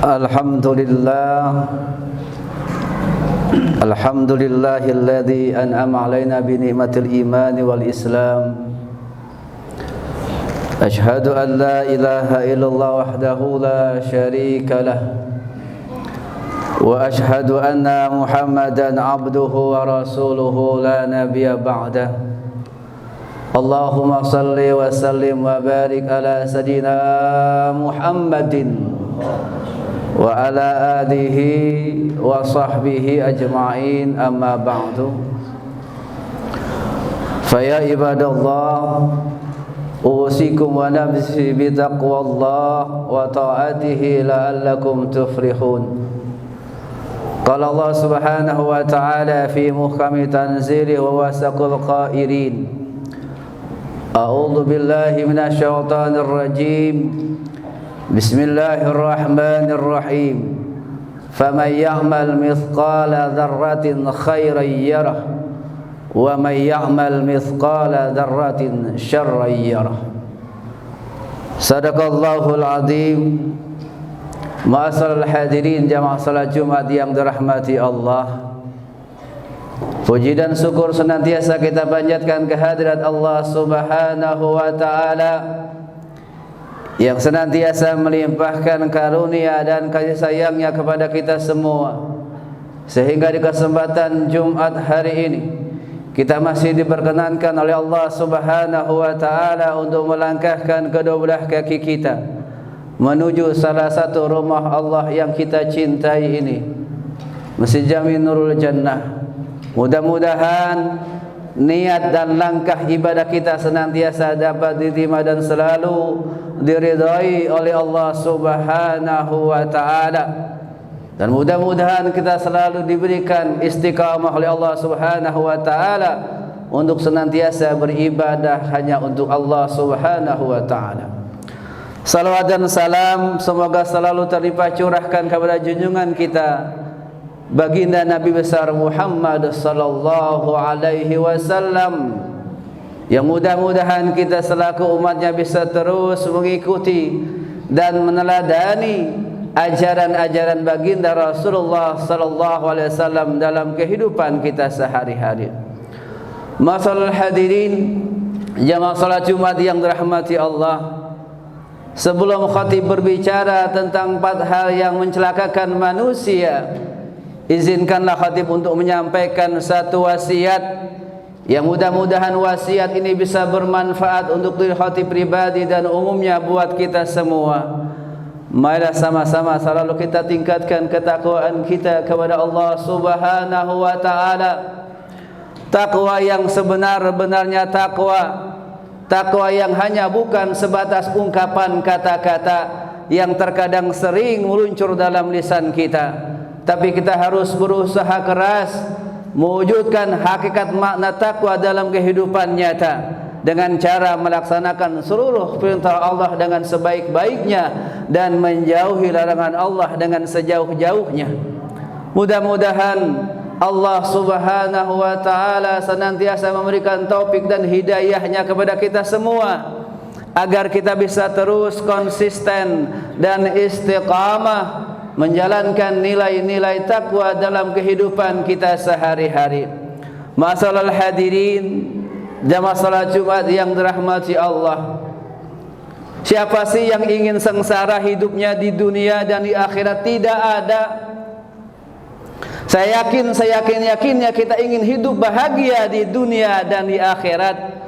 Alhamdulillah, alhamdulillahilladzi an'ama alaina bi ni'matil iman wal islam. Asyhadu an la ilaha illallah wahdahu la syarika lah, wa asyhadu anna Muhammadan abduhu wa rasuluhu la nabiyya ba'dah. Allahumma salli wa sallim wa barik ala sayyidina Muhammadin wa ala alihi wa sahbihi ajma'in, amma ba'du. Faya ibadallah, usikum wa nafsi bi taqwallah wa ta'atihi la'allakum tuflihun. Qala Allah subhanahu wa ta'ala fi muhkami tanzilihi wa wasaqul qairin. A'udzu billahi minasy syaithanir rajim. Bismillahirrahmanirrahim. Faman ya'mal mithqala dzarratin khairan yarah wa man ya'mal mithqala dzarratin syarran yarah. Sadaqallahul azim. Ma'asyiral hadirin jamaah salat Jumat yang dirahmati Allah. Puji dan syukur senantiasa kita panjatkan kehadirat Allah Subhanahu wa taala yang senantiasa melimpahkan karunia dan kasih sayangnya kepada kita semua, sehingga di kesempatan Jumat hari ini kita masih diperkenankan oleh Allah Subhanahu wa taala untuk melangkahkan kedua belah kaki kita menuju salah satu rumah Allah yang kita cintai ini, Masjid Jami Nurul Jannah. Mudah-mudahan niat dan langkah ibadah kita senantiasa dapat diterima dan selalu diridhai oleh Allah Subhanahu wa taala. Dan mudah-mudahan kita selalu diberikan istiqamah oleh Allah Subhanahu wa taala untuk senantiasa beribadah hanya untuk Allah Subhanahu wa taala. Salawat dan salam semoga selalu terlimpah curahkan kepada junjungan kita baginda Nabi besar Muhammad sallallahu alaihi wasallam, yang mudah-mudahan kita selaku umatnya bisa terus mengikuti dan meneladani ajaran-ajaran baginda Rasulullah sallallahu alaihi wasallam dalam kehidupan kita sehari-hari. Masyaallah hadirin jamaah salat Jumat yang dirahmati Allah, sebelum khatib berbicara tentang 4 hal yang mencelakakan manusia, izinkanlah khatib untuk menyampaikan satu wasiat yang mudah-mudahan wasiat ini bisa bermanfaat untuk diri khatib pribadi dan umumnya buat kita semua. Marilah sama-sama selalu kita tingkatkan ketakwaan kita kepada Allah Subhanahu wa taala. Takwa yang sebenar-benarnya takwa, takwa yang hanya bukan sebatas ungkapan kata-kata yang terkadang sering meluncur dalam lisan kita, tapi kita harus berusaha keras mewujudkan hakikat makna takwa dalam kehidupan nyata dengan cara melaksanakan seluruh perintah Allah dengan sebaik-baiknya dan menjauhi larangan Allah dengan sejauh-jauhnya. Mudah-mudahan Allah Subhanahu wa taala senantiasa memberikan taufik dan hidayahnya kepada kita semua agar kita bisa terus konsisten dan istiqamah menjalankan nilai-nilai takwa dalam kehidupan kita sehari-hari. Masyaallah hadirin jamaah salat Jumat yang dirahmati Allah, siapa sih yang ingin sengsara hidupnya di dunia dan di akhirat? Tidak ada. Saya yakinnya kita ingin hidup bahagia di dunia dan di akhirat,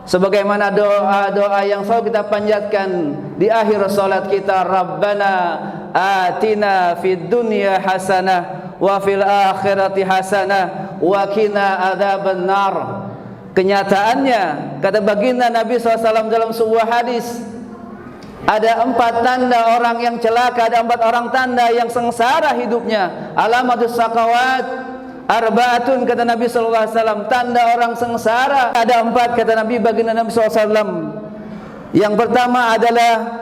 sebagaimana doa-doa yang selalu kita panjatkan di akhir salat kita, Rabbana atina fid dunya hasanah wa fil akhirati hasanah wa qina adzabannar. Kenyataannya kata baginda Nabi SAW dalam sebuah hadis, ada 4 tanda orang yang celaka, ada 4 orang tanda yang sengsara hidupnya. Alamatus sakawat arba'atun kata Nabi SAW, tanda orang sengsara ada 4 kata Nabi baginda Nabi SAW. Yang pertama adalah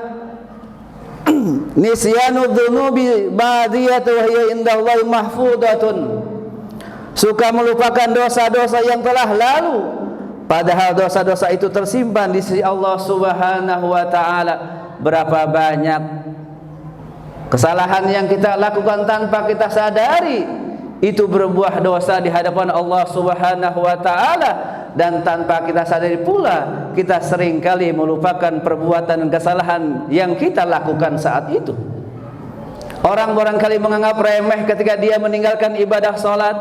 nisyanu dzunubi ba'diyatu wa hiya indallahi mahfudatun, suka melupakan dosa-dosa yang telah lalu padahal dosa-dosa itu tersimpan di sisi Allah Subhanahu wa taala. Berapa banyak Kesalahan yang kita lakukan tanpa kita sadari itu berbuah dosa di hadapan Allah Subhanahu wa taala, dan tanpa kita sadari pula kita seringkali melupakan perbuatan kesalahan yang kita lakukan saat itu. Orang barangkali menganggap remeh ketika dia meninggalkan ibadah salat,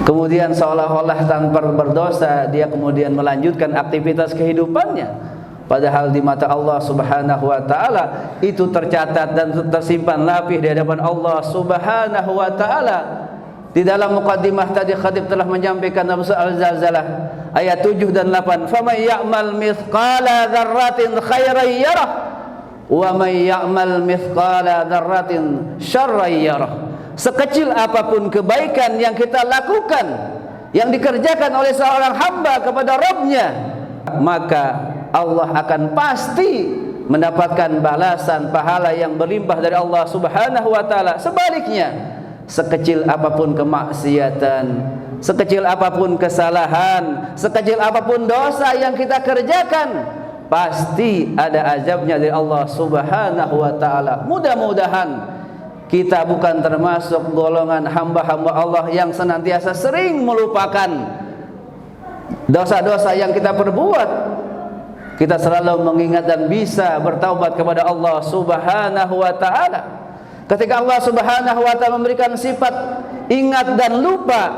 kemudian seolah-olah tanpa berdosa dia kemudian melanjutkan aktivitas kehidupannya. Padahal di mata Allah Subhanahu wa taala itu tercatat dan tersimpan rapih di hadapan Allah Subhanahu wa taala. Di dalam muqaddimah tadi khatib telah menyampaikan dalam surah Al-Zalzalah ayat 7 dan 8, "Faman ya'mal mithqala dzarratin khairan yarah wa man ya'mal mithqala dzarratin syarran yarah." Sekecil apapun kebaikan yang kita lakukan, yang dikerjakan oleh seorang hamba kepada Rabb-Nya, maka Allah akan pasti mendapatkan balasan pahala yang berlimpah dari Allah Subhanahu wa taala. Sebaliknya, sekecil apapun kemaksiatan, sekecil apapun kesalahan, sekecil apapun dosa yang kita kerjakan, pasti ada azabnya dari Allah Subhanahu wa taala. Mudah-mudahan kita bukan termasuk golongan hamba-hamba Allah yang senantiasa sering melupakan dosa-dosa yang kita perbuat. Kita selalu mengingat dan bisa bertaubat kepada Allah Subhanahu wa taala. Ketika Allah Subhanahu wa taala memberikan sifat ingat dan lupa,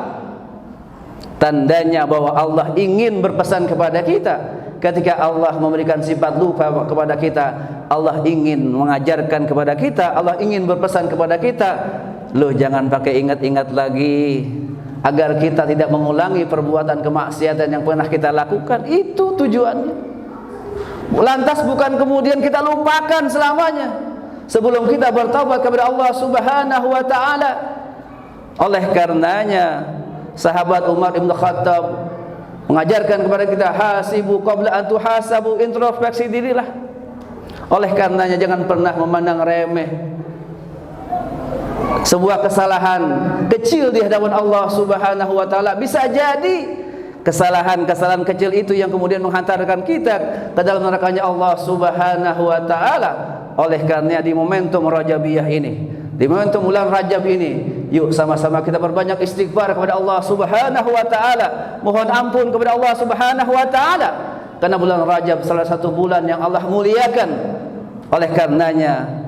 tandanya bahwa Allah ingin berpesan kepada kita. Ketika Allah memberikan sifat lupa kepada kita, Allah ingin mengajarkan kepada kita, Allah ingin berpesan kepada kita, loh jangan pakai ingat-ingat lagi, agar kita tidak mengulangi perbuatan kemaksiatan yang pernah kita lakukan. Itu tujuannya. Lantas bukan kemudian kita lupakan selamanya sebelum kita bertaubat kepada Allah Subhanahu wa taala. Oleh karenanya sahabat Umar bin Khattab mengajarkan kepada kita, hasibu qabla an tuhasabu, introspeksi dirilah. Oleh karenanya jangan pernah memandang remeh sebuah kesalahan kecil di hadapan Allah Subhanahu wa taala. Bisa jadi kesalahan-kesalahan kecil itu yang kemudian menghantarkan kita ke dalam nerakanya Allah Subhanahu wa taala. Oleh karenanya di momentum Rajabiyah ini, di momentum bulan Rajab ini, yuk sama-sama kita berbanyak istighfar kepada Allah Subhanahu wa taala, mohon ampun kepada Allah Subhanahu wa taala, karena bulan Rajab salah satu bulan yang Allah muliakan. Oleh karenanya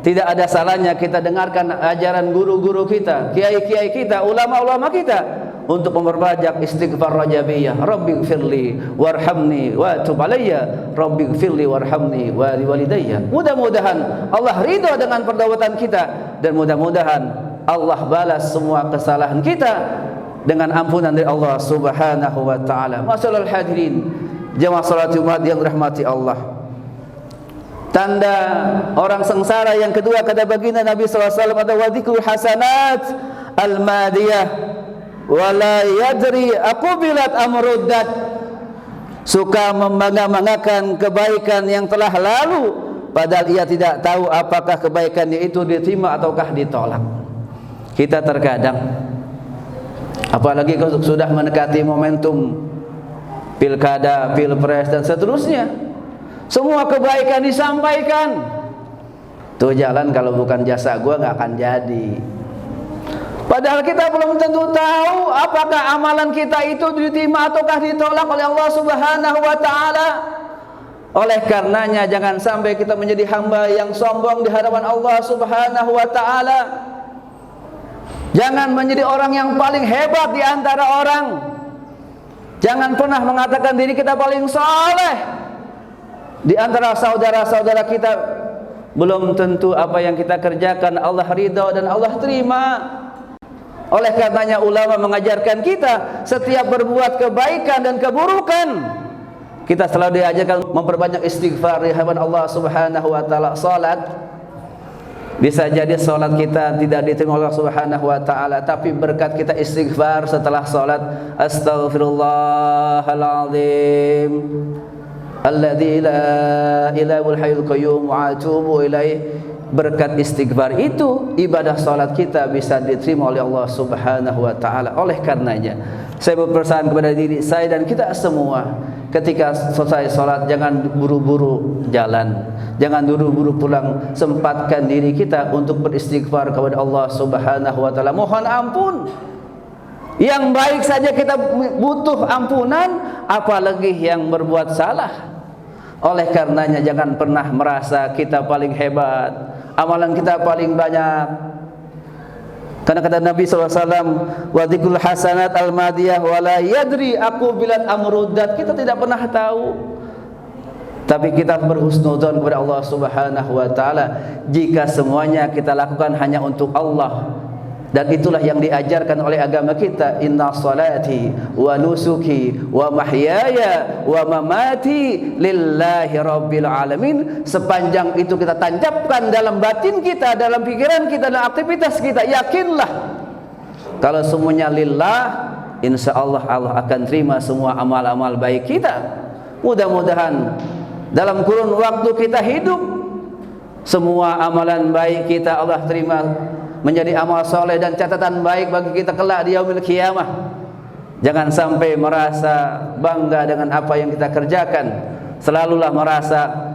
tidak ada salahnya kita dengarkan ajaran guru-guru kita, kiai-kiai kita, ulama-ulama kita untuk memperbanyak istighfar Rajabiyah. Rabbighfirli warhamni wa tub alayya, Rabbighfirli warhamni wa liwalidayya. Mudah-mudahan Allah ridha dengan perbuatan kita, dan mudah-mudahan Allah balas semua kesalahan kita dengan ampunan dari Allah Subhanahu wa taala. Masyaallah hadirin jamaah salat Jumat yang dirahmati Allah. Tanda orang sengsara yang kedua kata baginda Nabi sallallahu alaihi wasallam, ada wadikul hasanat al-madiyah wala yadri aqbilat amruddat. Suka membangga-banggakan kebaikan yang telah lalu, padahal ia tidak tahu apakah kebaikannya itu diterima ataukah ditolak. Kita terkadang, apalagi kalau sudah mendekati momentum pilkada, pilpres dan seterusnya, semua kebaikan disampaikan. Tuh jalan kalau bukan jasa gua nggak akan jadi. Padahal kita belum tentu tahu apakah amalan kita itu diterima ataukah ditolak oleh Allah Subhanahu wa taala. Oleh karenanya jangan sampai kita menjadi hamba yang sombong di hadapan Allah Subhanahu wa taala. Jangan menjadi orang yang paling hebat di antara orang. Jangan pernah mengatakan diri kita paling saleh di antara saudara-saudara kita. Belum tentu apa yang kita kerjakan Allah ridha dan Allah terima. Oleh karenanya ulama mengajarkan kita setiap berbuat kebaikan dan keburukan, kita selalu diajarkan memperbanyak istighfar di hadapan Allah Subhanahu wa taala. Salat, bisa jadi salat kita tidak diterima Allah Subhanahu wa taala, tapi berkat kita istighfar setelah salat, astaghfirullahalazim alladzi la ilaha illal hayyul qayyum wa atubu ilaih, berkat istighfar itu ibadah salat kita bisa diterima oleh Allah Subhanahu wa taala. Oleh karenanya saya berpesan kepada diri saya dan kita semua, ketika selesai salat jangan buru-buru jalan, jangan buru-buru pulang. Sempatkan diri kita untuk beristighfar kepada Allah Subhanahu wa taala, mohon ampun. Yang baik saja kita butuh ampunan, apalagi yang berbuat salah. Oleh karenanya jangan pernah merasa kita paling hebat, amalan kita paling banyak. Karena kata Nabi SAW, wadikul hasanat al-madiyah wala yadri aku bilat amrudat. Kita tidak pernah tahu, tapi kita berhusnudzon kepada Allah Subhanahu wa taala jika semuanya kita lakukan hanya untuk Allah. Dan itulah yang diajarkan oleh agama kita, inna salati wa nusuki wa mahyaya wa mamati lillahi rabbil alamin. Sepanjang itu kita tancapkan dalam batin kita, dalam pikiran kita, dalam aktivitas kita, yakinlah kalau semuanya lillah, insya Allah Allah akan terima semua amal-amal baik kita. Mudah-mudahan dalam kurun waktu kita hidup, semua amalan baik kita Allah terima menjadi amal soleh dan catatan baik bagi kita kelak di yaumil qiyamah. Jangan sampai merasa bangga dengan apa yang kita kerjakan. Selalulah merasa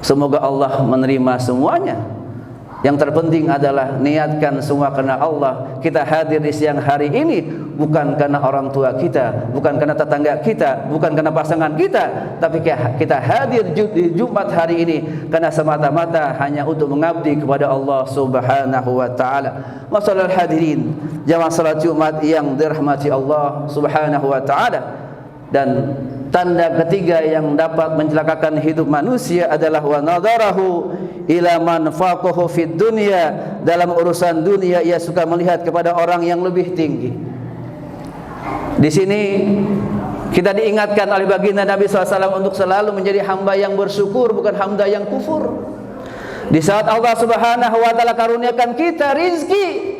semoga Allah menerima semuanya. Yang terpenting adalah niatkan semua karena Allah. Kita hadir di siang hari ini bukan karena orang tua kita, bukan karena tetangga kita, bukan karena pasangan kita, tapi kita hadir di Jumat hari ini karena semata-mata hanya untuk mengabdi kepada Allah Subhanahu wa taala. Masyaallah hadirin, jamaah salat Jumat yang dirahmati Allah Subhanahu wa taala. Dan tanda ketiga yang dapat mencelakakan hidup manusia adalah wa nadarahu ila man faqahu fid dunya. Dalam urusan dunia ia suka melihat kepada orang yang lebih tinggi. Di sini kita diingatkan oleh baginda Nabi SAW untuk selalu menjadi hamba yang bersyukur, bukan hamba yang kufur. Di saat Allah Subhanahu wa taala karuniakan kita rizki,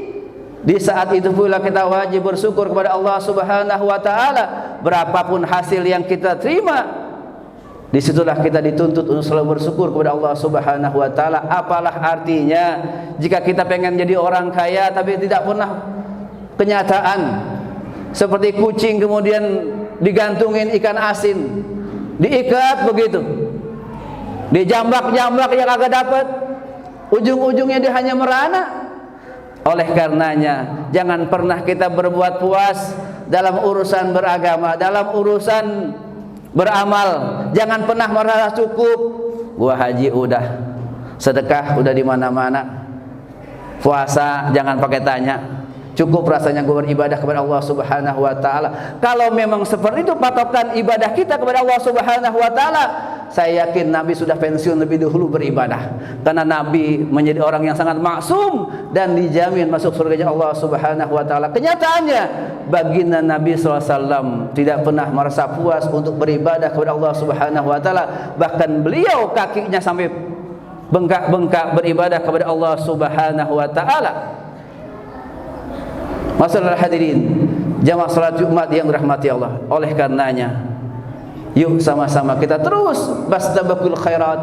di saat itu pula kita wajib bersyukur kepada Allah Subhanahu wa taala. Berapapun hasil yang kita terima, disitulah kita dituntut untuk selalu bersyukur kepada Allah Subhanahu wa taala. Apalah artinya jika kita pengen jadi orang kaya tapi tidak pernah kenyataan, seperti kucing kemudian digantungin ikan asin, diikat begitu, dijambak-jambak yang agak dapat, ujung-ujungnya dia hanya merana. Oleh karenanya jangan pernah kita berbuat puas dalam urusan beragama, dalam urusan beramal. Jangan pernah merasa cukup. Gua haji udah, sedekah udah di mana-mana, puasa jangan pakai tanya, cukup rasanya gua beribadah kepada Allah Subhanahu wa taala. Kalau memang seperti itu patokan ibadah kita kepada Allah Subhanahu wa taala, saya yakin Nabi sudah pensiun lebih dahulu beribadah. Karena Nabi menjadi orang yang sangat maksum dan dijamin masuk surganya Allah Subhanahu wa taala. Kenyataannya baginda Nabi SAW tidak pernah merasa puas untuk beribadah kepada Allah Subhanahu wa taala. Bahkan beliau kakinya sampai bengkak-bengkak beribadah kepada Allah Subhanahu wa taala. Masalah hadirin, jamaah salat Jumat yang dirahmati Allah. Oleh karenanya yuk sama-sama kita terus bastabaqul khairat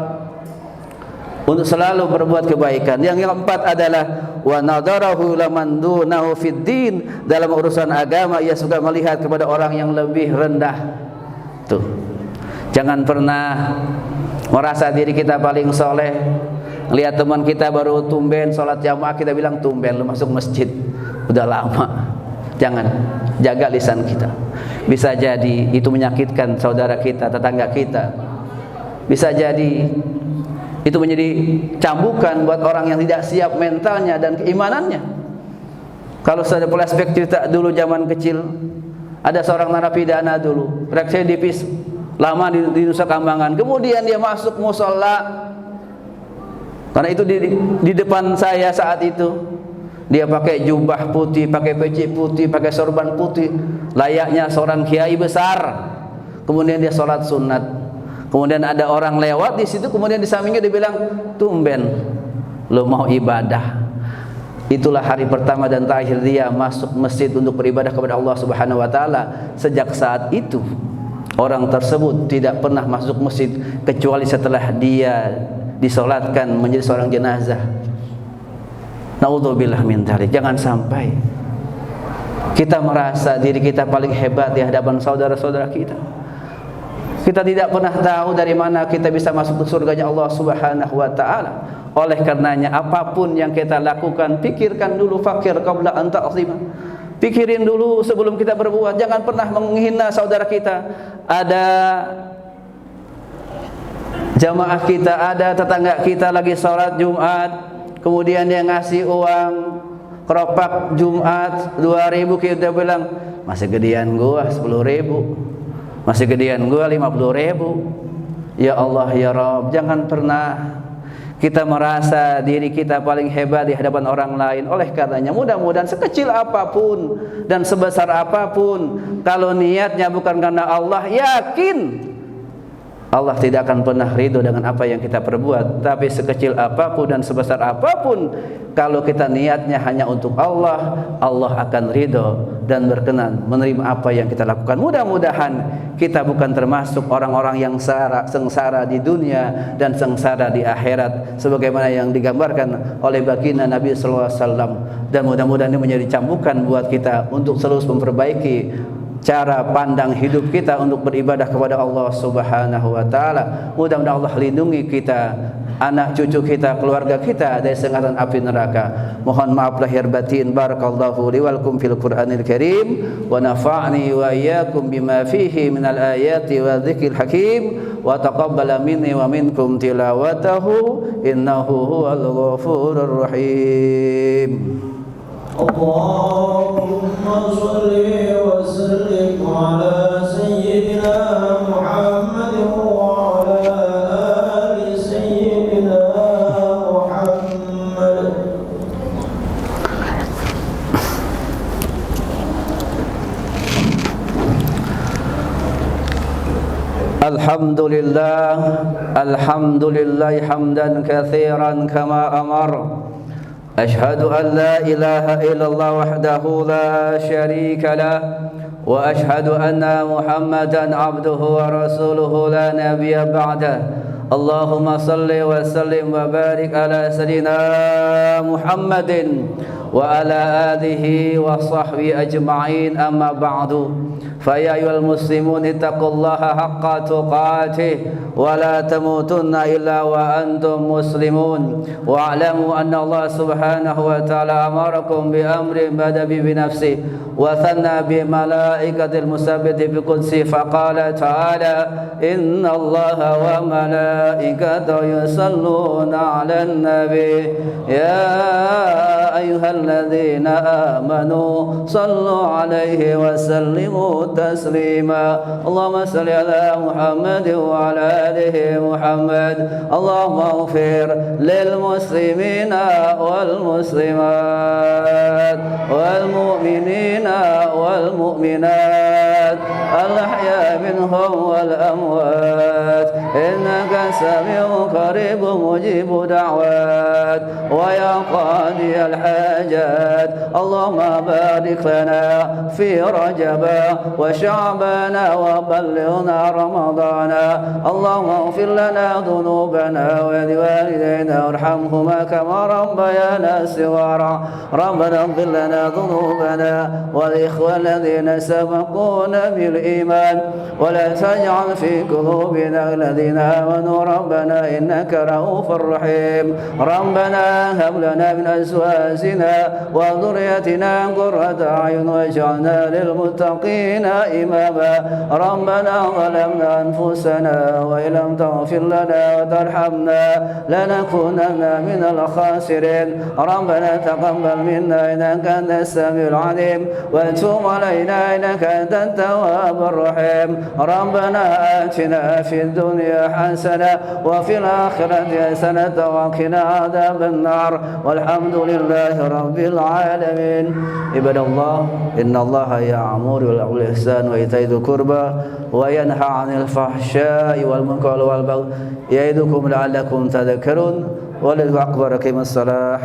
untuk selalu berbuat kebaikan. Yang keempat adalah wa nadarahu laman dunahu fid din. Dalam urusan agama ia suka melihat kepada orang yang lebih rendah. Tuh. Jangan pernah merasa diri kita paling soleh. Lihat teman kita baru tumben salat jamaah, kita bilang tumben lu masuk masjid. Udah lama. Jangan, jaga lisan kita. Bisa jadi itu menyakitkan saudara kita, tetangga kita. Bisa jadi itu menjadi cambukan buat orang yang tidak siap mentalnya dan keimanannya. Kalau saya flashback cerita dulu zaman kecil, ada seorang narapidana dulu, residivis lama di Nusa Kambangan. Kemudian dia masuk musola, karena itu di depan saya saat itu. Dia pakai jubah putih, pakai peci putih, pakai sorban putih, layaknya seorang kiai besar. Kemudian dia sholat sunat. Kemudian ada orang lewat di situ, kemudian di sampingnya dia bilang, tumben, lo mau ibadah. Itulah hari pertama dan terakhir dia masuk masjid untuk beribadah kepada Allah Subhanahu wa taala. Sejak saat itu orang tersebut tidak pernah masuk masjid kecuali setelah dia disolatkan menjadi seorang jenazah. Naudzubillah min dzalik. Jangan sampai kita merasa diri kita paling hebat di hadapan saudara-saudara kita. Kita tidak pernah tahu dari mana kita bisa masuk ke surganya Allah Subhanahu wa taala. Oleh karenanya apapun yang kita lakukan, pikirkan dulu, fakir qabla an ta'zima. Pikirin dulu sebelum kita berbuat. Jangan pernah menghina saudara kita. Ada jamaah kita, ada tetangga kita lagi sholat Jumat, kemudian dia ngasih uang keropak Jumat 2.000, kita bilang masih gedean gua 10.000, masih gedean gua 50.000. Ya Allah ya Rabb, jangan pernah kita merasa diri kita paling hebat di hadapan orang lain. Oleh karenanya mudah-mudahan sekecil apapun dan sebesar apapun, kalau niatnya bukan karena Allah, yakin Allah tidak akan pernah ridho dengan apa yang kita perbuat. Tapi sekecil apapun dan sebesar apapun, kalau kita niatnya hanya untuk Allah, Allah akan ridho dan berkenan menerima apa yang kita lakukan. Mudah-mudahan kita bukan termasuk orang-orang yang sengsara di dunia dan sengsara di akhirat, sebagaimana yang digambarkan oleh baginda Nabi sallallahu alaihi wasallam. Dan mudah-mudahan ini menjadi cambukan buat kita untuk terus memperbaiki cara pandang hidup kita untuk beribadah kepada Allah Subhanahu wa taala. Mudah-mudahan Allah lindungi kita, anak cucu kita, keluarga kita dari sengatan api neraka. Mohon maaf lahir batin. Barakallahu li wa lakum fil Qur'anil Karim wa nafa'ni wa iyyakum bima fihi minal ayati wa dzikril hakim wa taqabbala minni wa minkum tilawatahu innahu huwal ghafurur rahim. Allahumma shalli wa sallim ala sayyidina Muhammad wa ala ali sayyidina Muhammad. Alhamdulillah, alhamdulillah hamdan katsiran kama amar. أشهد أن لا إله إلا الله وحده لا شريك له وأشهد أن محمدا عبده ورسوله لا نبي بعده. اللهم صل وسلم وبارك على سيدنا محمد وعلى آله وصحبه أجمعين. أما بعد فيا أيها المسلمون اتقوا الله حق تقاته ولا تموتن إلا وأنتم مسلمون واعلموا أن الله سبحانه وتعالى أمركم بأمر بدأ بنفسه وثنى بملائكة المثبت بقدسه فقال تعالى إن الله وملائكته يصلون على النبي يا أيها الذين آمنوا صلوا عليه وسلموا تسليما. اللهم صل على محمد وعلى آله محمد. اللهم اغفر للمسلمين والمسلمات والمؤمنين والمؤمنات الأحياء منهم والأموات إنك سميع قريب مجيب دعوات ويا قاضي الحاجات. اللهم بارك لنا في رجب وشعبان وبلغنا رمضان. اللهم اغفر لنا ذنوبنا ولوالدينا وارحمهما كما ربيانا صغارا. ربنا اغفر لنا ذنوبنا والإخوة الذين سبقونا بالإيمان ولا تجعل في قلوبنا الذين آمنوا ربنا إنك رؤوف رحيم. ربنا هب لنا من أزواجنا وذريتنا قرة أعين واجعلنا للمتقين إماما. ربنا ظلمنا أنفسنا وإن لم تغفر لنا وترحمنا لنكونن من الخاسرين. ربنا تقبل منا إنك أنت السميع العليم وتب علينا إنك أنت التواب الرحيم. ربنا آتنا في الدنيا حسنة وفي الآخرة حسنة وقنا عذاب النار والحمد لله رب العالمين. عباد الله إن الله يأمر بالإحسان وإيتاء ذي القربى وينهى عن الفحشاء والمنكر والبغي يعظكم لعلكم تذكرون. ولله أكبر. أقيموا الصلاة.